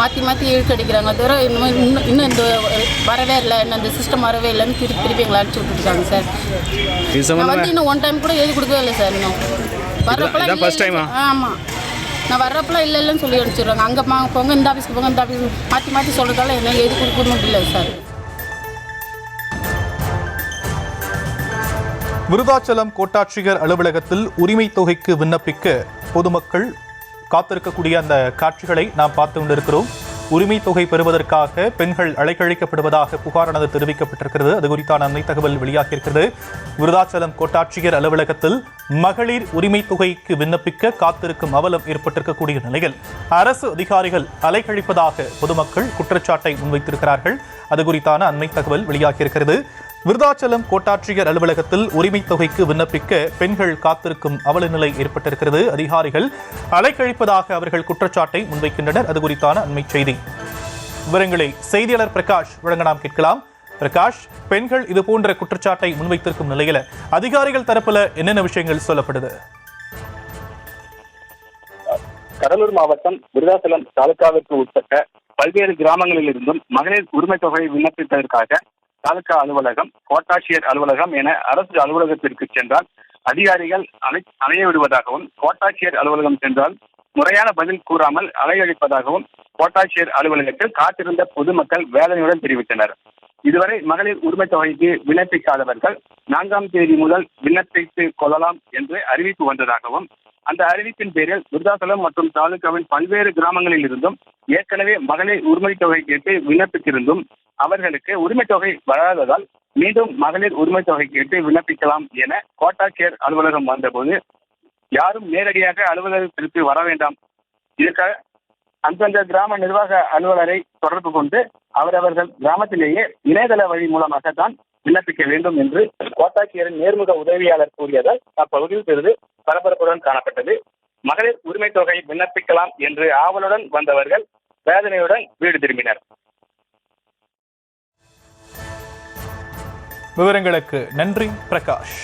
மாற்றி இழுக்கடிக்கிறாங்க தவிர இன்னும் இந்த வரவே இல்லை, இன்னும் இந்த சிஸ்டம் வரவே இல்லைன்னு திருப்பி எங்களை அனுப்பிச்சி விட்டுருக்காங்க சார். நான் வந்து இன்னும் 1 டைம் கூட எழுதி கொடுக்கவே இல்லை சார். இன்னும் வர்றப்பெல்லாம் ஆமாம், நான் வர்றப்பெல்லாம் இல்லைன்னு சொல்லி அனுப்பிச்சிடுறாங்க. அங்கே போங்க, இந்த ஆஃபீஸ்க்கு போங்க, இந்த ஆஃபீஸ் மாற்றி சொல்கிறதால என்ன எழுதி கொடுக்கணும் இல்லை சார். விருதாச்சலம் கோட்டாட்சியர் அலுவலகத்தில் உரிமை தொகைக்கு விண்ணப்பிக்க பொதுமக்கள் காத்திருக்கக்கூடிய அந்த காட்சிகளை நாம் பார்த்து கொண்டிருக்கிறோம். உரிமை தொகை பெறுவதற்காக பெண்கள் அலைக்கழிக்கப்படுவதாக புகாரானது தெரிவிக்கப்பட்டிருக்கிறது. அது குறித்தான அண்மை தகவல் வெளியாகியிருக்கிறது. விருதாச்சலம் கோட்டாட்சியர் அலுவலகத்தில் மகளிர் உரிமை தொகைக்கு விண்ணப்பிக்க காத்திருக்கும் அவலம் ஏற்பட்டிருக்கக்கூடிய நிலையில் அரசு அதிகாரிகள் அலைக்கழிப்பதாக பொதுமக்கள் குற்றச்சாட்டை முன்வைத்திருக்கிறார்கள். அது குறித்தான அண்மை தகவல் வெளியாகியிருக்கிறது. விருதாச்சலம் கோட்டாட்சியர் அலுவலகத்தில் உரிமை தொகைக்கு விண்ணப்பிக்க பெண்கள் காத்திருக்கும் அவல நிலை ஏற்பட்டிருக்கிறது. அதிகாரிகள் அலைக்கழிப்பதாக அவர்கள் குற்றச்சாட்டை முன்வைக்கின்றனர். அது குறித்தான அண்மை செய்தி விவரங்களை செய்தியாளர் பிரகாஷ் வழங்க நாம் கேட்கலாம். பிரகாஷ், பெண்கள் இது போன்ற குற்றச்சாட்டை முன்வைத்திருக்கும் நிலையில அதிகாரிகள் தரப்புல என்னென்ன விஷயங்கள் சொல்லப்படுது? கடலூர் மாவட்டம் விருதாச்சலம் தாலுகாவிற்கு உட்பட்ட பல்வேறு கிராமங்களில் இருந்தும் மகளிர் உரிமை தொகையை விண்ணப்பிப்பதற்காக தாலுகா அலுவலகம், கோட்டாட்சியர் அலுவலகம் என அரசு அலுவலகத்திற்கு சென்றால் அதிகாரிகள் அலைய விடுவதாகவும், கோட்டாட்சியர் அலுவலகம் சென்றால் முறையான பதில் கூறாமல் அலையழிப்பதாகவும் கோட்டாட்சியர் அலுவலகத்தில் காத்திருந்த பொதுமக்கள் வேதனையுடன் தெரிவித்தனர். இதுவரை மகளிர் உரிமை தொகைக்கு விண்ணப்பிக்காதவர்கள் 4ஆம் தேதி முதல் விண்ணப்பித்துக் கொள்ளலாம் என்று அறிவிப்பு வந்ததாகவும், அந்த அறிவிப்பின் பேரில் விருதாச்சலம் மற்றும் தாலுகாவின் பல்வேறு கிராமங்களில் இருந்தும் ஏற்கனவே மகளிர் உரிமை தொகை கேட்டு விண்ணப்பித்திருந்தும் அவர்களுக்கு உரிமை தொகை வராததால் மீண்டும் மகளிர் உரிமை தொகை கேட்டு விண்ணப்பிக்கலாம் என கோட்டாட்சியர் அலுவலகம் வந்தபோது யாரும் நேரடியாக அலுவலகத்திற்கு வர வேண்டாம், இதற்காக அந்தந்த கிராம நிர்வாக அலுவலரை தொடர்பு கொண்டு அவரவர்கள் கிராமத்திலேயே இணையதள வழி மூலமாகத்தான் விண்ணப்பிக்க வேண்டும் என்று கோட்டாட்சியரின் நேர்முக உதவியாளர் கூறியதால் அப்பகுதியில் சிறிது பரபரப்புடன் காணப்பட்டது. மகளிர் உரிமை தொகை விண்ணப்பிக்கலாம் என்று ஆவலுடன் வந்தவர்கள் வேதனையுடன் வீடு திரும்பினர். விவரங்களுக்கு நன்றி பிரகாஷ்.